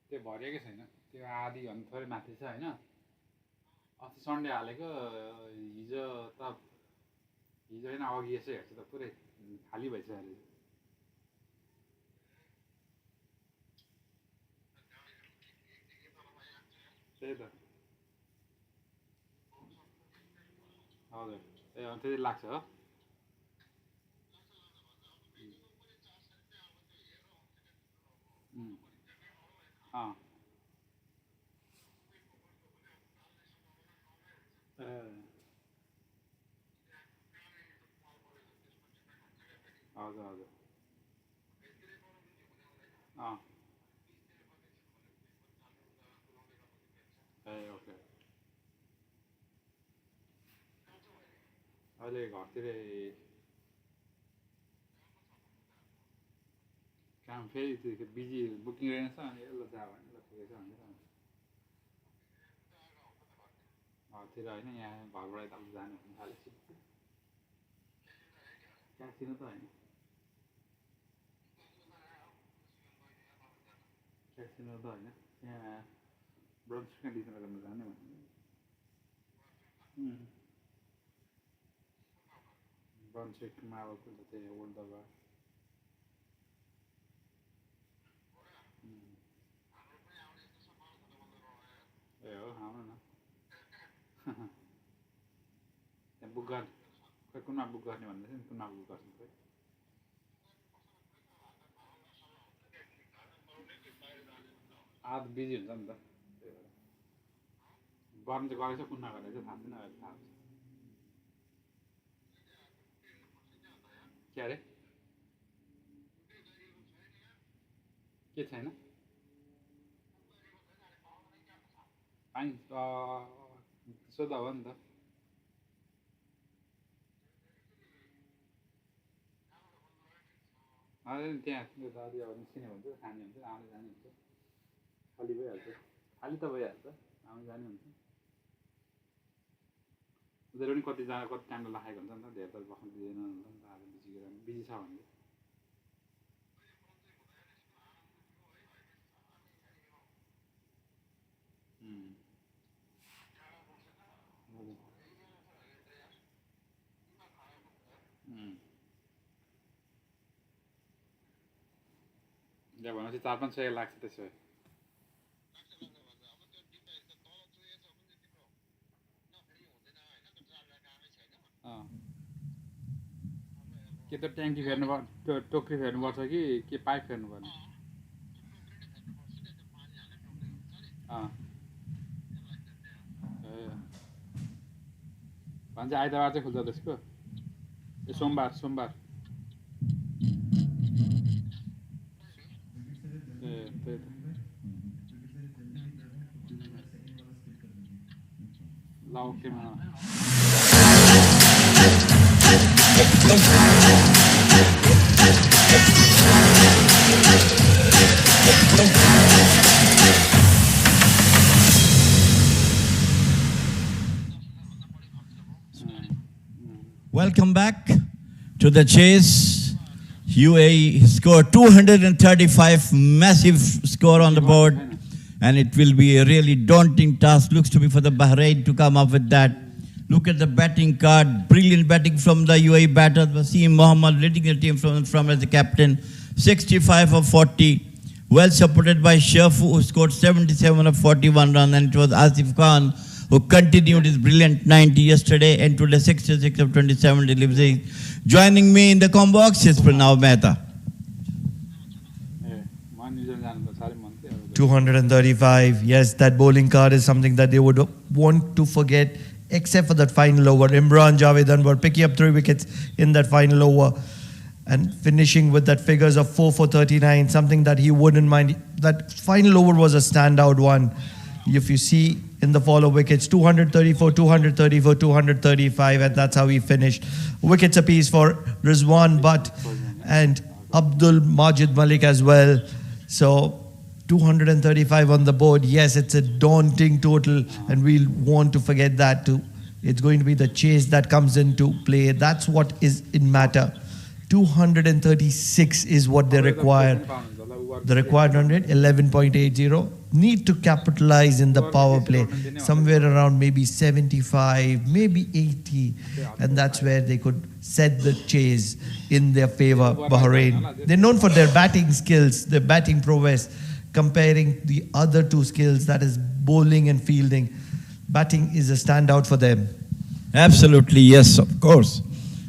S4: त्यो भरिएकै छैन त्यो आधी भन्दा थोरै माथि छ होइन अस्ति सन्डे हालेको हिजो होइन अघि यसो हेर्छु त पुरै खाली भइसक्यो अरे त्यही त हजुर ए त्यति लाग्छ हो हजुर हजुर ए ओके अहिले घरतिरै काम फेरि त्यो बिजी बुकिङ रहेछ अनि यसलाई जा भने ल ठिकै छ भनेर घरतिर होइन यहाँ घरबाट यता जानु भन्नु थालेपछि क्यासिनो त होइन क्यासिनो त होइन यहाँ ब्रन्चमा डिनर गर्न जाने भन्नु ब्रन्चमा अब त्यही ओल्ड दबा ए हो आउनु न त्यहाँ बुक गर्ने खै कुनमा बुक गर्ने भन्दैछ नि कुनमा बुक गर्छु खै आज बिजी हुन्छ नि त त्यही भएर गर्न चाहिँ गरेछ कुन नगरेछ थाहा छैन अहिले थाहा हुन्छ के अरे के छैन पाइन्छ सोध्दा हो नि त त्यहाँ दादी अब निस्किने हुन्छ खाने हुन्छ आउने जाने हुन्छ खाली भइहाल्छ खाली त भइहाल्छ आउने जाने हुन्छ उनीहरू पनि कतिजना कति टाइममा राखेको हुन्छ नि त धेरै त बस्नु दिँदैन हुन्छ नि त आज बिजी छ भने भनेपछि 4-5 सय लाग्छ त्यसो भए के त ट्याङ्की फेर्नु पर्छ टोक्री फेर्नुपर्छ कि पाइप फेर्नुपर्ने भन्छ आइतबार चाहिँ खुल्छ त्यसको ए सोमबार ल okay
S5: Welcome back to the chase. UAE scored 235, massive score on the board, and it will be a really daunting task, looks to be, for the Bahrain to come up with that. Look at the batting card, brilliant batting from the UAE batter, Wasim Mohammad leading the team from as the captain, 65 of 40, well supported by Shafu, who scored 77 of 41 runs, and it was Asif Khan who continued his brilliant 90 yesterday and today 66 of 27 deliveries. Joining me in the com box is Pranav Mehta.
S2: 235. Yes, that bowling card is something that they would want to forget, except for that final over. Imran Javed Anwar picking up 3 wickets in that final over and finishing with that figures of 4 for 39, something that he wouldn't mind. That final over was a standout one. If you see in the follow wickets, 234, 234, 235, and that's how he finished. Wickets apiece for Rizwan Butt and Abdul Majid Malik as well. So 235 on the board. Yes, it's a daunting total, and we'll want to forget that too. It's going to be the chase that comes into play. That's what is in matter. 236 is what they require. The required run rate, 11.80. Need to capitalize in the power play. Somewhere around maybe 75, maybe 80. And that's where they could set the chase in their favor, Bahrain. They're known for their batting skills, their batting prowess. Comparing the other two skills, that is bowling and fielding, batting is a standout for them.
S5: Absolutely, yes, of course.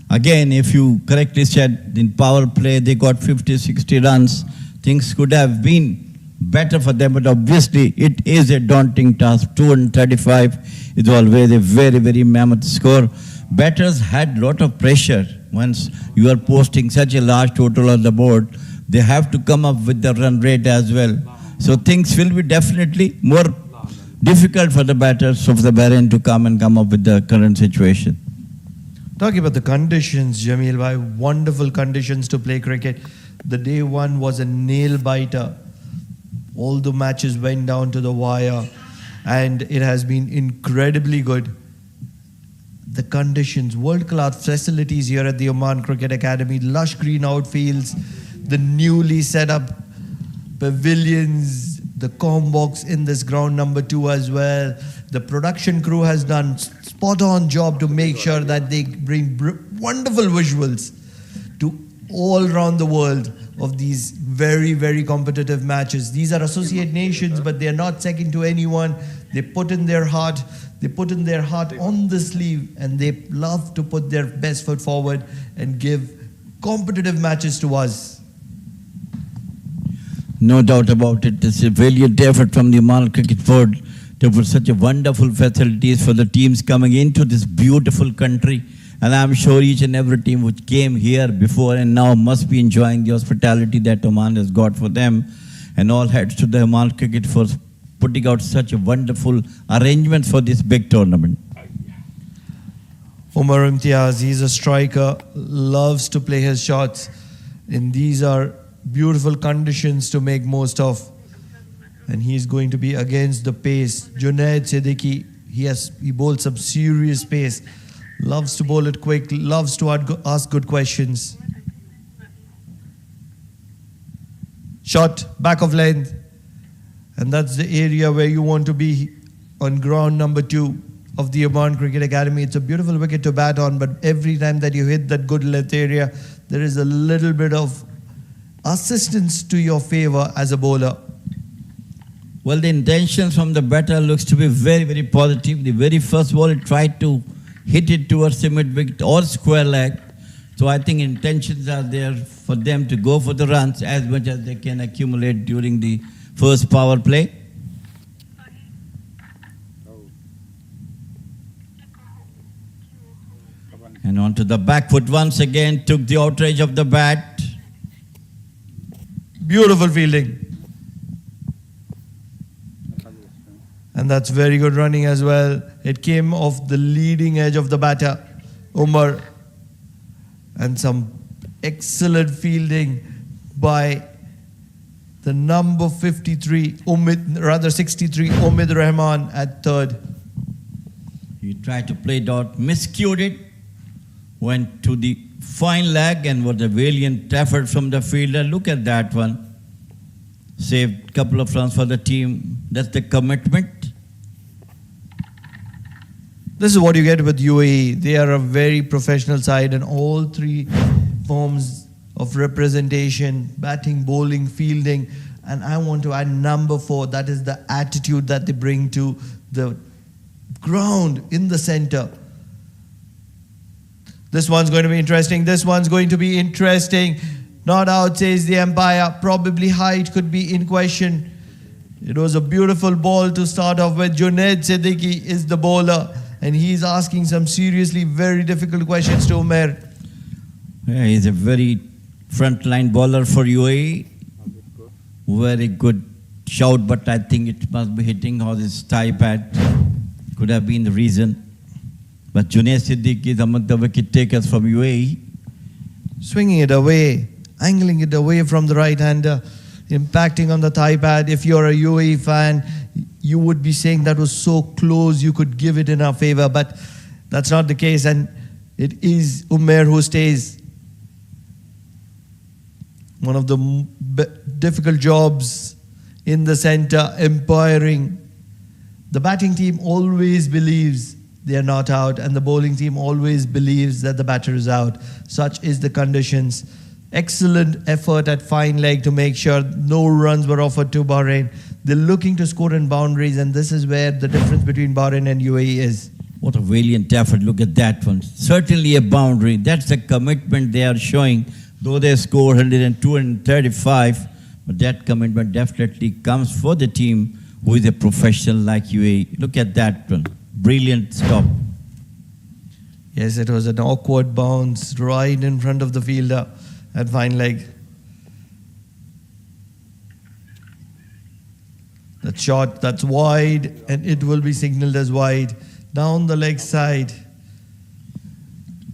S5: Again, if you correctly said, in power play, they got 50, 60 runs. Things could have been better for them, but obviously it is a daunting task. 235 is always a very, very mammoth score. Batters had a lot of pressure. Once you are posting such a large total on the board, they have to come up with the run rate as well. So things will be definitely more difficult for the batters of the Bahrain to come up with the current situation.
S2: Talking about the conditions, Jameel bhai, wonderful conditions to play cricket. The day one was a nail biter. All the matches went down to the wire, and it has been incredibly good. The conditions, world-class facilities here at the Oman Cricket Academy, lush green outfields, the newly set up pavilions, the com box in this ground number 2 as well. The production crew has done spot-on job to make sure that they bring wonderful visuals to all around the world of these very, very competitive matches. These are associate nations, but they are not second to anyone. They put in their heart. They put in their heart on the sleeve, and they love to put their best foot forward and give competitive matches to us.
S5: No doubt about it. It's a valiant effort from the Oman Cricket Board to put such a wonderful facilities for the teams coming into this beautiful country. And I'm sure each and every team which came here before and now must be enjoying the hospitality that Oman has got for them. And all heads to the Oman Cricket for putting out such a wonderful arrangement for this big tournament.
S2: Umar Imtiaz, he's a striker, loves to play his shots. And these are beautiful conditions to make most of. And he's going to be against the pace. Junaid Siddiqui, he bowls some serious pace. Loves to bowl it quick, loves to ask good questions. Shot, back of length. And that's the area where you want to be on ground number 2 of the Oman Cricket Academy. It's a beautiful wicket to bat on, but every time that you hit that good length area, there is a little bit of assistance to your favor as a bowler.
S5: Well, the intention from the batter looks to be very, very positive. The very first ball, he tried to hit it towards the mid-wicket or square leg. So I think intentions are there for them to go for the runs as much as they can accumulate during the first power play. And onto the back foot once again, took the outrage of the bat.
S2: Beautiful fielding. And that's very good running as well. It came off the leading edge of the batter, Umar. And some excellent fielding by the number 63, 63, Umid Rahman at third.
S5: He tried to play it out, miscued it, went to the fine leg and was a valiant effort from the fielder. Look at that one. Saved a couple of runs for the team. That's the commitment.
S2: This is what you get with UAE. They are a very professional side in all 3 forms of representation, batting, bowling, fielding. And I want to add number 4, that is the attitude that they bring to the ground in the center. This one's going to be interesting. This one's going to be interesting. Not out, says the umpire. Probably height could be in question. It was a beautiful ball to start off with. Junaid Siddiqui is the bowler. And he's asking some seriously very difficult questions to Umar.
S5: Yeah, he's a very frontline bowler for UAE. Very good shout, but I think it must be hitting on his thigh pad. Could have been the reason. But Junaid Siddiqui is among the wicket takers from UAE.
S2: Swinging it away, angling it away from the right-hander, impacting on the thigh pad. If you're a UAE fan, you would be saying that was so close, you could give it in our favor, but that's not the case, and it is Umar who stays. One of the difficult jobs in the center, umpiring. The batting team always believes they are not out, and the bowling team always believes that the batter is out. Such is the conditions. Excellent effort at fine leg to make sure no runs were offered to Bahrain. They're looking to score in boundaries, and this is where the difference between Bahrain and UAE is.
S5: What a valiant effort. Look at that one. Certainly a boundary. That's the commitment they are showing. Though they score 102 and 35, but that commitment definitely comes for the team who is a professional like UAE. Look at that one. Brilliant stop.
S2: Yes, it was an awkward bounce right in front of the fielder at fine leg. That shot, that's wide, and it will be signaled as wide. Down the leg side.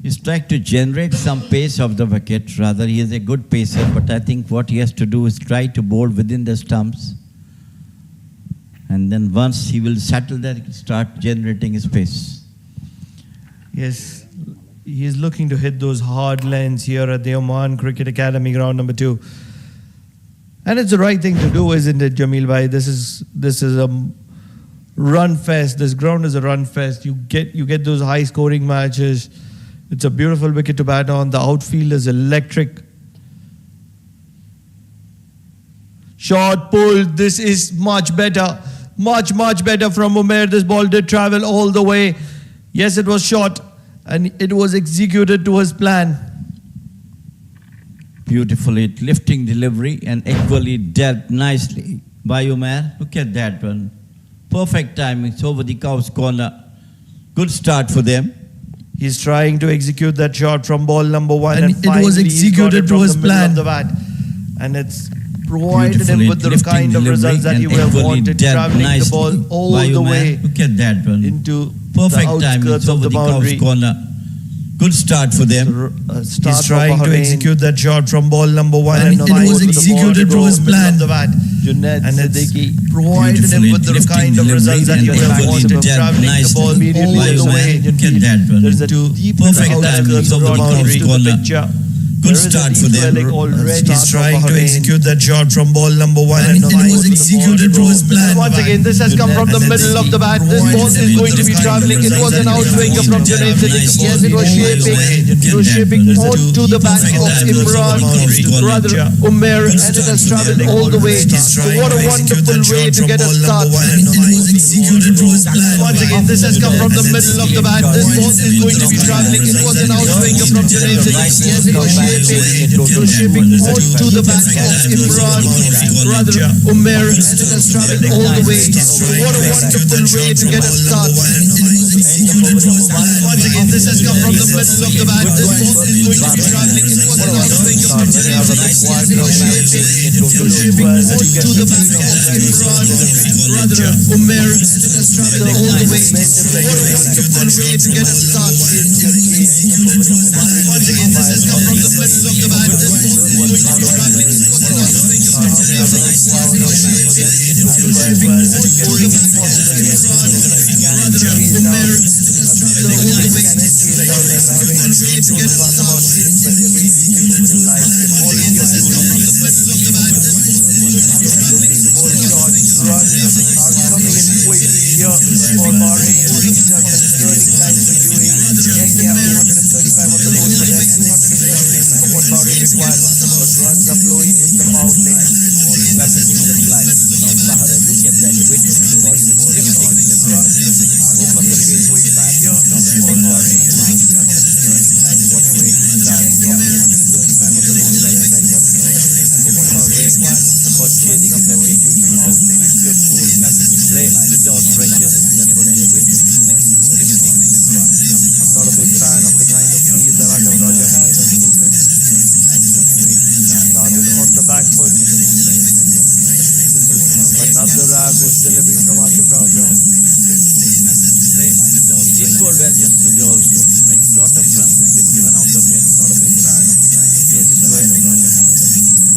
S5: He's trying to generate some pace of the wicket. Rather, he is a good pacer, but I think what he has to do is try to bowl within the stumps. And then once he will settle there, he can start generating his pace.
S2: Yes, he is looking to hit those hard lines here at the Oman Cricket Academy, ground number 2. And it's the right thing to do, isn't it, Jamil Bhai? This is a run fest. This ground is a run fest. You get those high scoring matches. It's a beautiful wicket to bat on. The outfield is electric. Shot pulled. This is much better. Much better from Umar. This ball did travel all the way. Yes, it was shot, and it was executed to his plan.
S5: Beautifully lifting delivery and equally dealt nicely by Umar. Look at that one. perfect timing. It's over the cow's corner. Good start for them.
S2: He's trying to execute that shot from ball number 1,
S1: And it was executed to his plan.
S2: And it's provided him
S5: Beautiful
S2: with the
S5: lifting
S2: kind of
S5: delivery
S2: results that he
S5: and
S2: would have
S5: equally
S2: wanted,
S5: dead
S2: traveling the
S5: nicely
S2: ball all
S5: by
S2: the
S5: you, man.
S2: way
S5: Look at that one.
S2: into
S5: Perfect
S2: the
S5: timing.
S2: outskirts
S5: It's
S2: of
S5: over
S2: the
S5: the cow's
S2: boundary.
S5: corner. Good start for them.
S2: He's trying to execute that shot from ball number 1,
S1: And it was executed to his plan.
S2: And it's
S5: Beautiful
S2: provided him with the
S5: lifting
S2: kind of
S5: delivery
S2: results that
S5: and
S2: he would have
S5: equally
S2: wanted,
S5: dead
S2: traveling the
S5: nicely
S2: ball immediately
S5: by
S2: all
S5: you,
S2: the way
S5: man. Look at that one.
S2: There's a deep
S5: Perfect timing.
S2: outskirts
S5: It's
S2: of
S5: over
S2: the
S5: the
S2: boundary
S5: cow's
S2: to the
S5: corner.
S2: picture.
S5: Good start for them.
S2: He's trying to execute that shot from ball number 1,
S1: And it was executed to his plan.
S2: Once again, this has come from the middle of the bat. This ball is going to be traveling. It was an outswinger from Junaid Siddiqui. Yes, it was shaping onto the bat of Imran's brother Umair, and it has traveled all the way. So what a wonderful way to get a start. Once again, this has come from the middle of the bat. This ball is going to be traveling. It was an outswinger from Junaid Siddiqui. Yes, it was shaping onto the back of Imran's brother Umair, and it has traveled all the way. So what a wonderful way to get a start. Once again, this has come from the middle of the bat. This ball is going to be travelling. It was an outswinger from Junaid Siddiqui. Yes, it was shaping onto the back of Imran's brother Umair, and it has traveled all the way. So what a wonderful way to get a start. Once again, this has come from the middle of the bat. This ball is going to be travelling. It was an outswinger from Junaid Siddiqui. Yes, it was shaping onto the back of Imran's brother Umair, and it has traveled all the way. So what a wonderful way to get a start. For Bahrain, these are concerning times for UAE. They have 235 on the board, but they have 235 what Bahrain requires. But runs are flowing in the power play.
S5: Weapons supply from Bahrain. Look at that width. The ball is drifting the ball. Open the face of the bat. Dominating Bahrain. What a way to start. Looking for the ball like that. For chasing the huge middle. Your cool play without pressure. That's what they're doing.
S2: I'm not a big fan of the kind of feel that Raghav Raja has on the movement. Started on the back foot. This is another average delivery from Raghav Raja.
S5: He did score well yesterday also. A lot of runs has been given out of him.
S2: Not a big fan of the kind of feel that Raghav Raja has on the movement.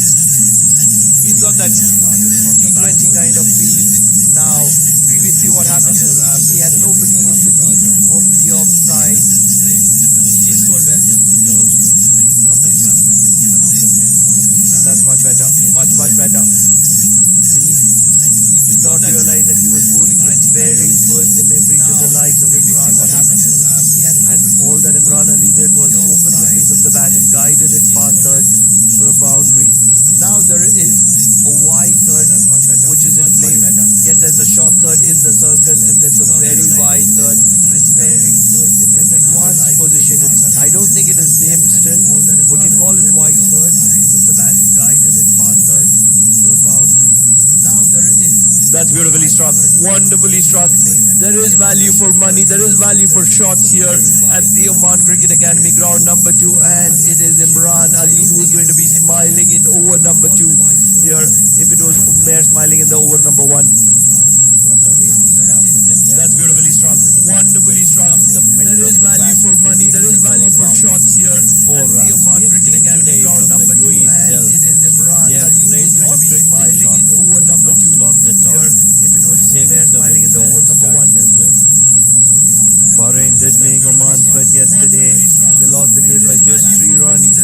S2: He's got that T20 kind of feel now. Previously what happened is he had nobody in the deep on the offside.
S5: He scored well yesterday also. A lot of runs has been given out of him.
S2: That's much better, much better. And he did not realize that he was bowling the very first delivery to the likes of Imran Ali. And all that Imran Ali did was open the face of the bat and guided it past third for a boundary. Now there is a wide third which is in play. Yes, there's a short third in the circle and there's a very wide third. This very an advanced position. I don't think it is named still. We can call it wide third. The face of the bat and guided it past third for a boundary. Now there is. That's beautifully struck. Wonderfully struck. There is value for money. There is value for shots here at the Oman Cricket Academy, ground number 2, and it is Imran Ali who is going to be smiling in over number 2 here. If it was Umair smiling in the over number 1.
S5: What a way to start. Look at that.
S2: That's beautifully struck. Wonderfully struck. There is value for money. There is value for shots here at the Oman Cricket Academy, ground number 2, and it is Imran Ali who is going to be smiling in over number 2 here. If it was Umair smiling in the over number 1
S5: as well.
S2: Bahrain did make Oman sweat yesterday. They lost the game by just 3 runs.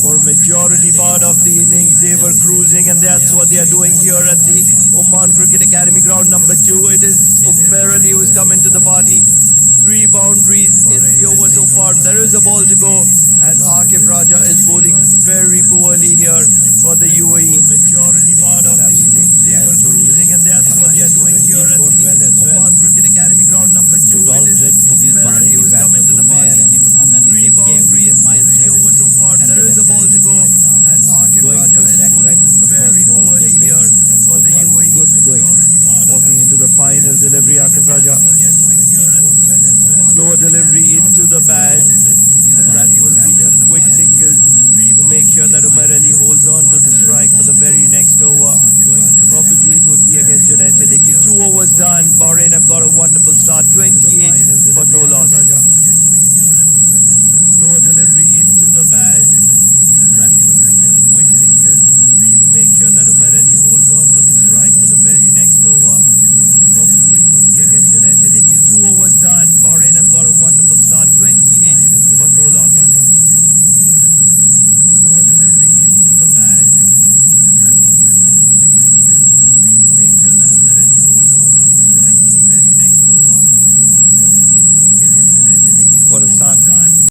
S2: For majority part of the innings, they were cruising, and that's what they are doing here at the